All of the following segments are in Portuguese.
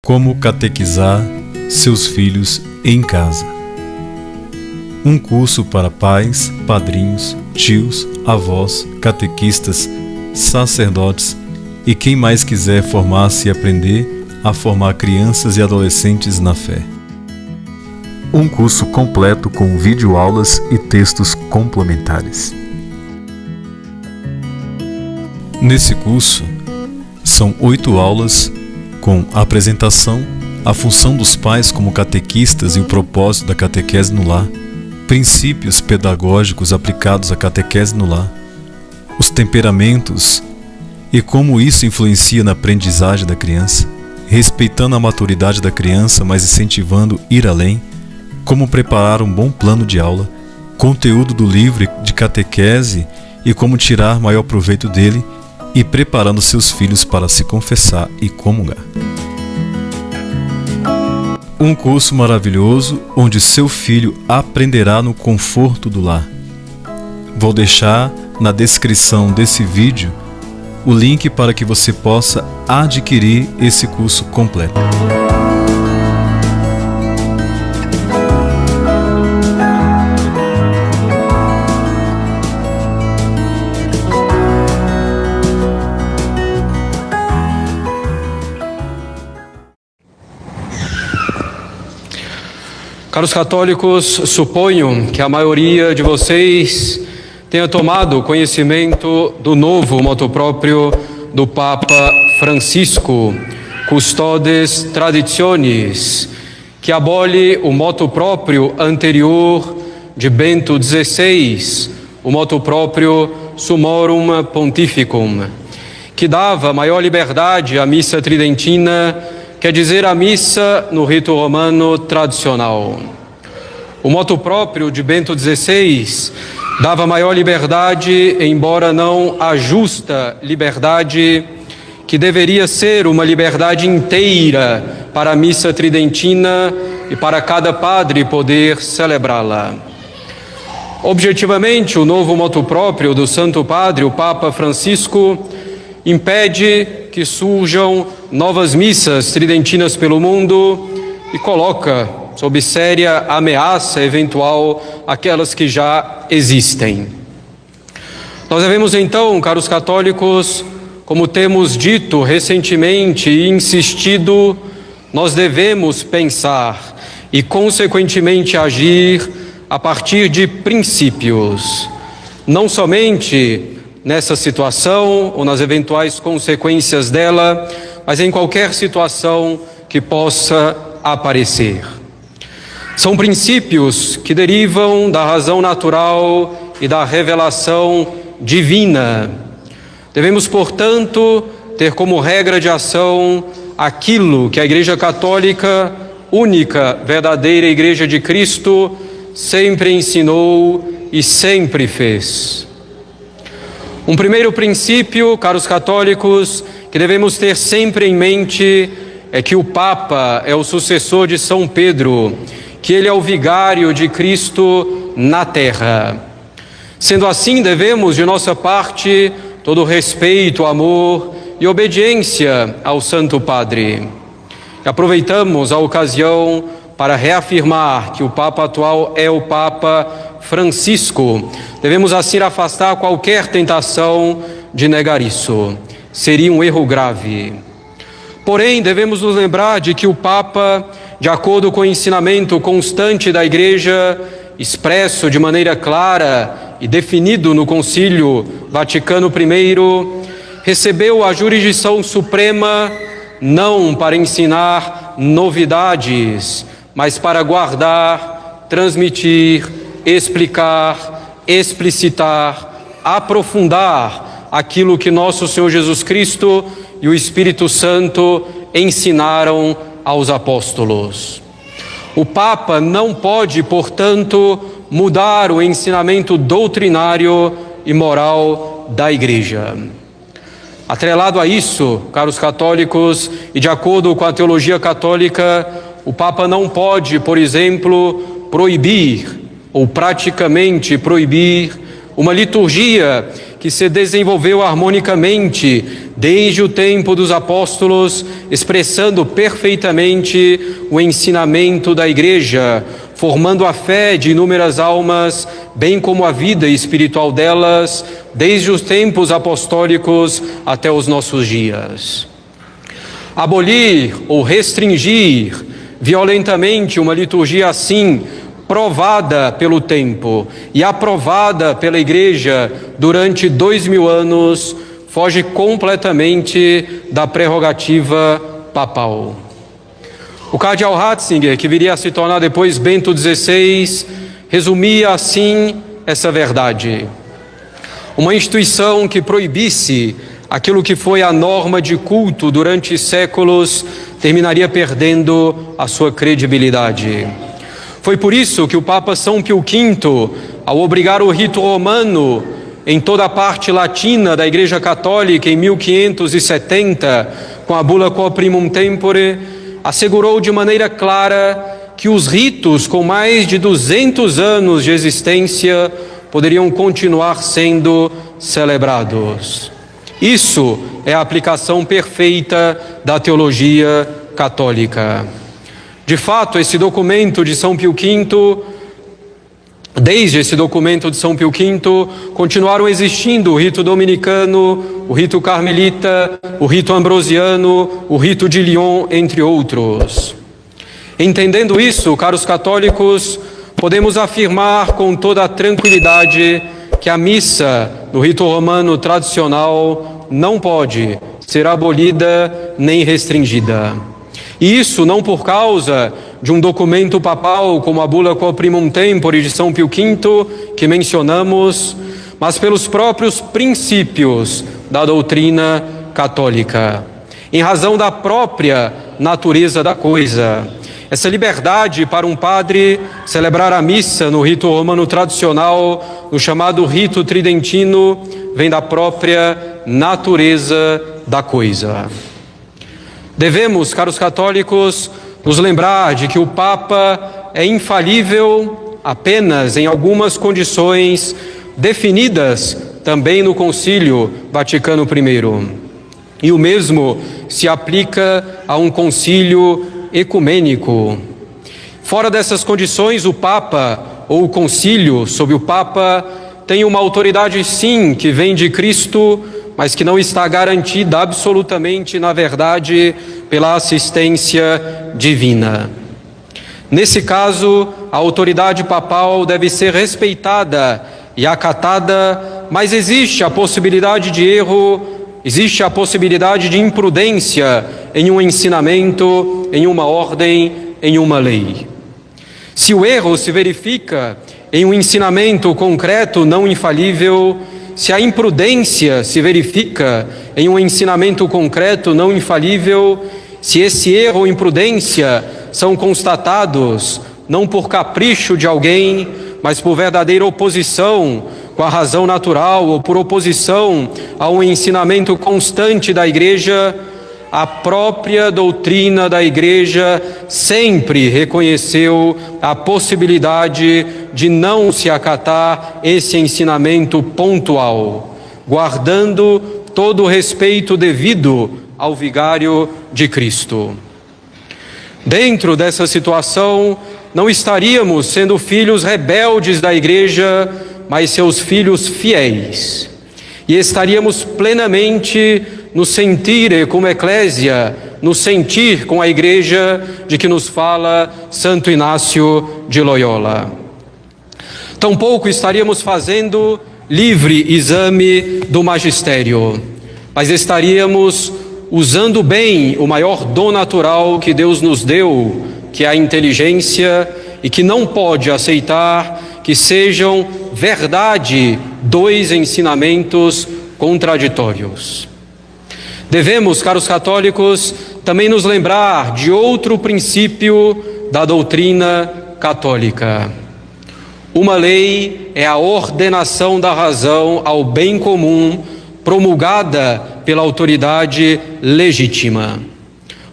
Como catequizar seus filhos em casa. Um curso para pais, padrinhos, tios, avós, catequistas, sacerdotes e quem mais quiser formar-se e aprender a formar crianças e adolescentes na fé. Um curso completo com videoaulas e textos complementares. Nesse curso, são 8 aulas com a apresentação, a função dos pais como catequistas e o propósito da catequese no lar, princípios pedagógicos aplicados à catequese no lar, os temperamentos e como isso influencia na aprendizagem da criança, respeitando a maturidade da criança, mas incentivando ir além, como preparar um bom plano de aula, conteúdo do livro de catequese e como tirar maior proveito dele, e preparando seus filhos para se confessar e comungar. Um curso maravilhoso onde seu filho aprenderá no conforto do lar. Vou deixar na descrição desse vídeo o link para que você possa adquirir esse curso completo. Caros católicos, suponho que a maioria de vocês tenha tomado conhecimento do novo motu proprio do Papa Francisco, Custodes Traditionis, que abole o motu proprio anterior de Bento XVI, o motu proprio Summorum Pontificum, que dava maior liberdade à missa tridentina, quer dizer, a missa no rito romano tradicional. O motu proprio de Bento XVI dava maior liberdade, embora não a justa liberdade, que deveria ser uma liberdade inteira para a missa tridentina e para cada padre poder celebrá-la. Objetivamente, o novo motu proprio do Santo Padre, o Papa Francisco, impede que surjam novas missas tridentinas pelo mundo e coloca sob séria ameaça eventual aquelas que já existem. Nós devemos então, caros católicos, como temos dito recentemente e insistido, nós devemos pensar e consequentemente agir a partir de princípios, não somente nessa situação ou nas eventuais consequências dela, mas em qualquer situação que possa aparecer. São princípios que derivam da razão natural e da revelação divina. Devemos, portanto, ter como regra de ação aquilo que a Igreja Católica, única, verdadeira Igreja de Cristo, sempre ensinou e sempre fez. Um primeiro princípio, caros católicos, que devemos ter sempre em mente é que o Papa é o sucessor de São Pedro, que ele é o vigário de Cristo na terra. Sendo assim, devemos, de nossa parte, todo respeito, amor e obediência ao Santo Padre. E aproveitamos a ocasião para reafirmar que o Papa atual é o Papa Francisco. Devemos assim afastar qualquer tentação de negar isso. Seria um erro grave. Porém, devemos nos lembrar de que o Papa, de acordo com o ensinamento constante da Igreja, expresso de maneira clara e definido no Concílio Vaticano I, recebeu a jurisdição suprema não para ensinar novidades, mas para guardar, transmitir, explicar, explicitar, aprofundar aquilo que nosso Senhor Jesus Cristo e o Espírito Santo ensinaram aos apóstolos. O Papa não pode, portanto, mudar o ensinamento doutrinário e moral da Igreja. Atrelado a isso, caros católicos, e de acordo com a teologia católica, o Papa não pode, por exemplo, proibir ou praticamente proibir uma liturgia que se desenvolveu harmonicamente desde o tempo dos apóstolos, expressando perfeitamente o ensinamento da Igreja, formando a fé de inúmeras almas, bem como a vida espiritual delas, desde os tempos apostólicos até os nossos dias. Abolir ou restringir violentamente uma liturgia assim, provada pelo tempo e aprovada pela Igreja durante 2000 anos, foge completamente da prerrogativa papal. O cardeal Ratzinger, que viria a se tornar depois Bento XVI, resumia assim essa verdade. Uma instituição que proibisse aquilo que foi a norma de culto durante séculos terminaria perdendo a sua credibilidade. Foi por isso que o Papa São Pio V, ao obrigar o rito romano em toda a parte latina da Igreja Católica em 1570, com a bula Quo Primum Tempore, assegurou de maneira clara que os ritos com mais de 200 anos de existência poderiam continuar sendo celebrados. Isso é a aplicação perfeita da teologia católica. De fato, esse documento de São Pio V, desde esse documento de São Pio V, continuaram existindo o rito dominicano, o rito carmelita, o rito ambrosiano, o rito de Lyon, entre outros. Entendendo isso, caros católicos, podemos afirmar com toda a tranquilidade que a missa no rito romano tradicional não pode ser abolida nem restringida. E isso não por causa de um documento papal como a bula Quo Primum Tempore de São Pio V, que mencionamos, mas pelos próprios princípios da doutrina católica, em razão da própria natureza da coisa. Essa liberdade para um padre celebrar a missa no rito romano tradicional, no chamado rito tridentino, vem da própria natureza da coisa. Devemos, caros católicos, nos lembrar de que o Papa é infalível apenas em algumas condições definidas também no Concílio Vaticano I. E o mesmo se aplica a um concílio ecumênico. Fora dessas condições, o Papa ou o concílio sob o Papa tem uma autoridade sim que vem de Cristo, mas que não está garantida absolutamente, na verdade, pela assistência divina. Nesse caso, a autoridade papal deve ser respeitada e acatada, mas existe a possibilidade de erro, existe a possibilidade de imprudência em um ensinamento, em uma ordem, em uma lei. Se o erro se verifica em um ensinamento concreto não infalível, se a imprudência se verifica em um ensinamento concreto não infalível, se esse erro ou imprudência são constatados não por capricho de alguém, mas por verdadeira oposição com a razão natural ou por oposição a um ensinamento constante da Igreja, a própria doutrina da Igreja sempre reconheceu a possibilidade de não se acatar esse ensinamento pontual, guardando todo o respeito devido ao vigário de Cristo. Dentro dessa situação, não estaríamos sendo filhos rebeldes da Igreja, mas seus filhos fiéis. E estaríamos plenamente no sentir como eclésia, no sentir com a Igreja de que nos fala Santo Inácio de Loyola. Tampouco estaríamos fazendo livre exame do magistério, mas estaríamos usando bem o maior dom natural que Deus nos deu, que é a inteligência, e que não pode aceitar que sejam verdade dois ensinamentos contraditórios. Devemos, caros católicos, também nos lembrar de outro princípio da doutrina católica. Uma lei é a ordenação da razão ao bem comum, promulgada pela autoridade legítima.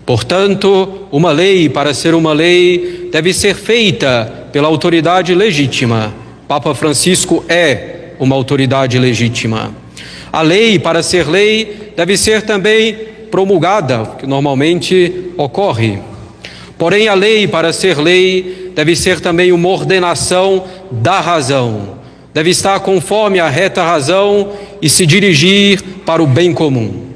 Portanto, uma lei, para ser uma lei, deve ser feita pela autoridade legítima. Papa Francisco é uma autoridade legítima. A lei, para ser lei, deve ser também promulgada, o que normalmente ocorre. Porém, a lei, para ser lei, deve ser também uma ordenação da razão. Deve estar conforme a reta razão e se dirigir para o bem comum.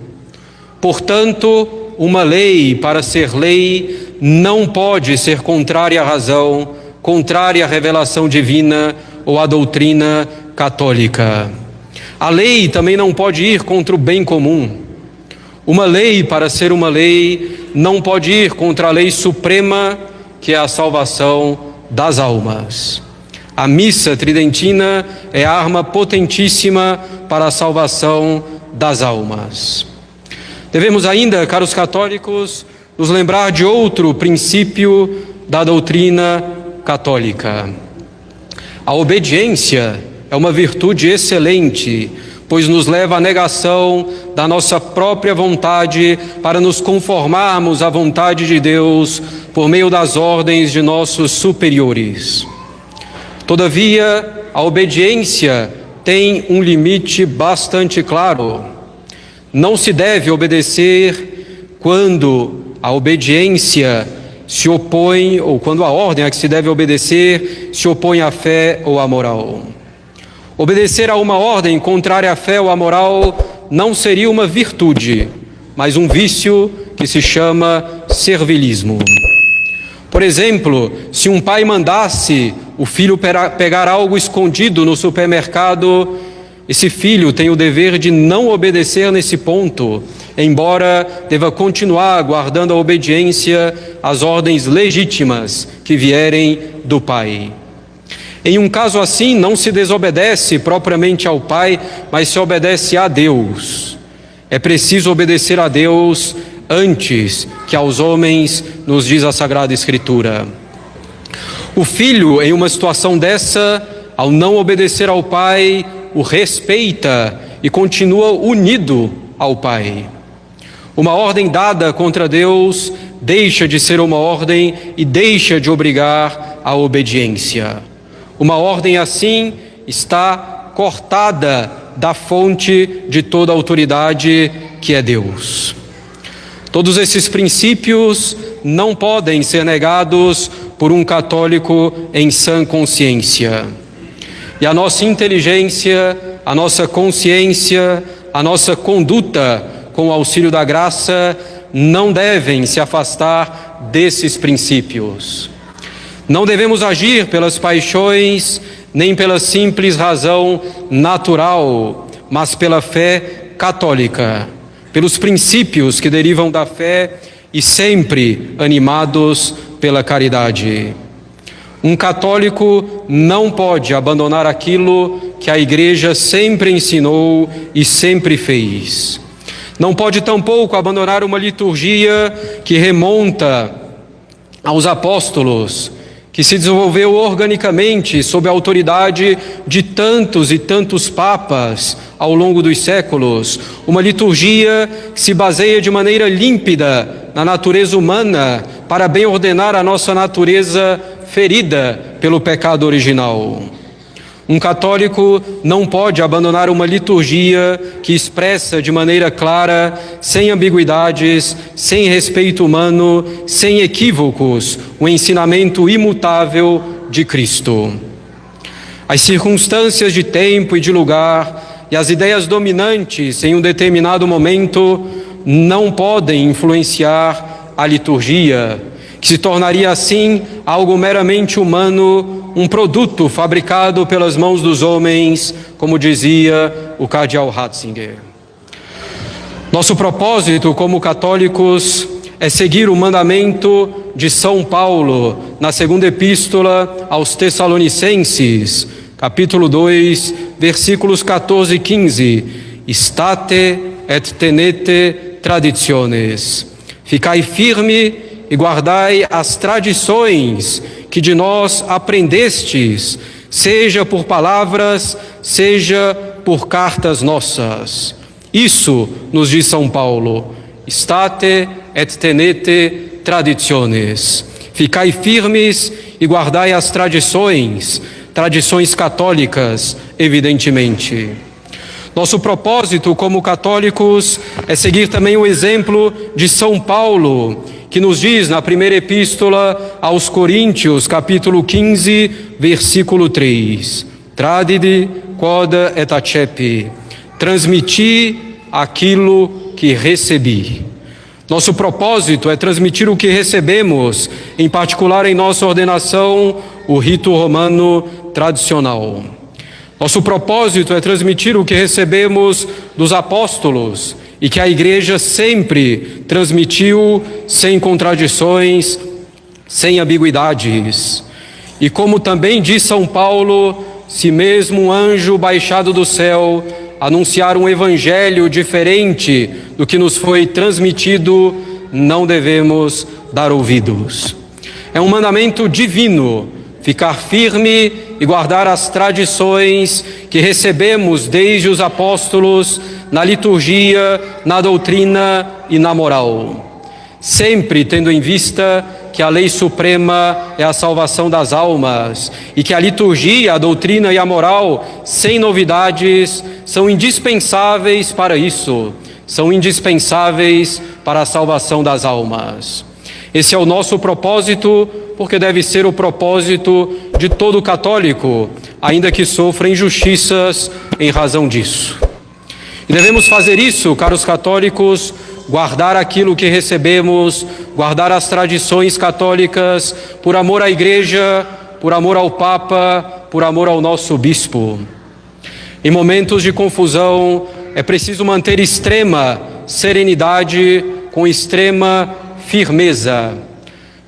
Portanto, uma lei, para ser lei, não pode ser contrária à razão, contrária à revelação divina ou à doutrina católica. A lei também não pode ir contra o bem comum. Uma lei, para ser uma lei, não pode ir contra a lei suprema, que é a salvação das almas. A missa tridentina é a arma potentíssima para a salvação das almas. Devemos ainda, caros católicos, nos lembrar de outro princípio da doutrina católica. A obediência é uma virtude excelente, pois nos leva à negação da nossa própria vontade para nos conformarmos à vontade de Deus por meio das ordens de nossos superiores. Todavia, a obediência tem um limite bastante claro. Não se deve obedecer quando a obediência se opõe, ou quando a ordem a que se deve obedecer se opõe à fé ou à moral. Obedecer a uma ordem contrária à fé ou à moral não seria uma virtude, mas um vício que se chama servilismo. Por exemplo, se um pai mandasse o filho pegar algo escondido no supermercado, esse filho tem o dever de não obedecer nesse ponto, embora deva continuar guardando a obediência às ordens legítimas que vierem do pai. Em um caso assim, não se desobedece propriamente ao pai, mas se obedece a Deus. É preciso obedecer a Deus antes que aos homens, nos diz a Sagrada Escritura. O filho, em uma situação dessa, ao não obedecer ao pai, o respeita e continua unido ao pai. Uma ordem dada contra Deus deixa de ser uma ordem e deixa de obrigar à obediência. Uma ordem assim está cortada da fonte de toda a autoridade, que é Deus. Todos esses princípios não podem ser negados por um católico em sã consciência. E a nossa inteligência, a nossa consciência, a nossa conduta com o auxílio da graça não devem se afastar desses princípios. Não devemos agir pelas paixões, nem pela simples razão natural, mas pela fé católica, pelos princípios que derivam da fé e sempre animados pela caridade. Um católico não pode abandonar aquilo que a Igreja sempre ensinou e sempre fez. Não pode tampouco abandonar uma liturgia que remonta aos apóstolos, que se desenvolveu organicamente sob a autoridade de tantos e tantos papas ao longo dos séculos. Uma liturgia que se baseia de maneira límpida na natureza humana para bem ordenar a nossa natureza ferida pelo pecado original. Um católico não pode abandonar uma liturgia que expressa de maneira clara, sem ambiguidades, sem respeito humano, sem equívocos, o ensinamento imutável de Cristo. As circunstâncias de tempo e de lugar e as ideias dominantes em um determinado momento não podem influenciar a liturgia, que se tornaria assim algo meramente humano, um produto fabricado pelas mãos dos homens, como dizia o cardeal Ratzinger. Nosso propósito como católicos é seguir o mandamento de São Paulo na segunda epístola aos Tessalonicenses, capítulo 2, versículos 14 e 15. State et tenete traditiones. Ficai firme e guardai as tradições que de nós aprendestes, seja por palavras, seja por cartas nossas. Isso nos diz São Paulo. State et tenete traditiones. Ficai firmes e guardai as tradições católicas, evidentemente. Nosso propósito como católicos é seguir também o exemplo de São Paulo, que nos diz na primeira epístola aos Coríntios, capítulo 15, versículo 3: Tradide quod et accepi, transmiti aquilo que recebi. Nosso propósito é transmitir o que recebemos, em particular em nossa ordenação, o rito romano tradicional. Nosso propósito é transmitir o que recebemos dos apóstolos e que a Igreja sempre transmitiu sem contradições, sem ambiguidades. E como também diz São Paulo, se mesmo um anjo baixado do céu anunciar um evangelho diferente do que nos foi transmitido, não devemos dar ouvidos. É um mandamento divino ficar firme e guardar as tradições que recebemos desde os apóstolos na liturgia, na doutrina e na moral. Sempre tendo em vista que a lei suprema é a salvação das almas e que a liturgia, a doutrina e a moral, sem novidades, são indispensáveis para isso, são indispensáveis para a salvação das almas. Esse é o nosso propósito, porque deve ser o propósito de todo católico, ainda que sofra injustiças em razão disso. E devemos fazer isso, caros católicos, guardar aquilo que recebemos, guardar as tradições católicas, por amor à Igreja, por amor ao Papa, por amor ao nosso Bispo. Em momentos de confusão, é preciso manter extrema serenidade com extrema firmeza,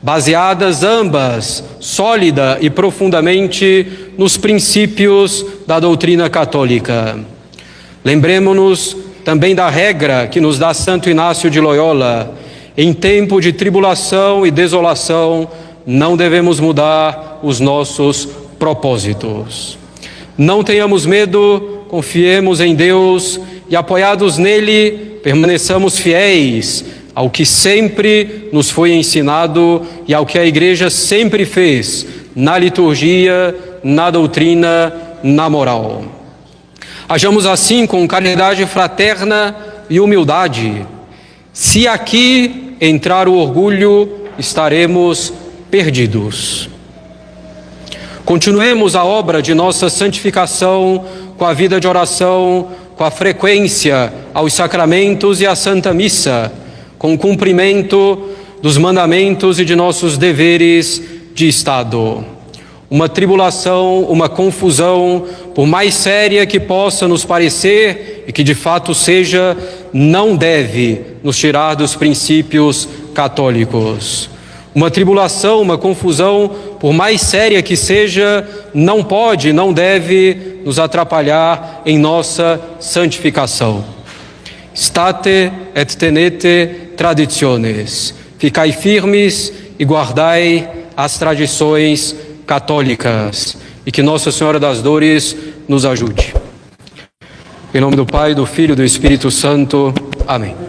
baseadas ambas, sólida e profundamente, nos princípios da doutrina católica. Lembremos-nos também da regra que nos dá Santo Inácio de Loyola: em tempo de tribulação e desolação, não devemos mudar os nossos propósitos. Não tenhamos medo, confiemos em Deus e, apoiados nele, permaneçamos fiéis ao que sempre nos foi ensinado e ao que a Igreja sempre fez na liturgia, na doutrina, na moral. Hajamos assim com caridade fraterna e humildade. Se aqui entrar o orgulho, estaremos perdidos. Continuemos a obra de nossa santificação com a vida de oração, com a frequência aos sacramentos e à Santa Missa, com o cumprimento dos mandamentos e de nossos deveres de Estado. Uma tribulação, uma confusão, por mais séria que possa nos parecer e que de fato seja, não deve nos tirar dos princípios católicos. Uma tribulação, uma confusão, por mais séria que seja, não pode, não deve nos atrapalhar em nossa santificação. State et tenete traditiones. Ficai firmes e guardai as tradições católicas. E que Nossa Senhora das Dores nos ajude. Em nome do Pai, do Filho e do Espírito Santo. Amém.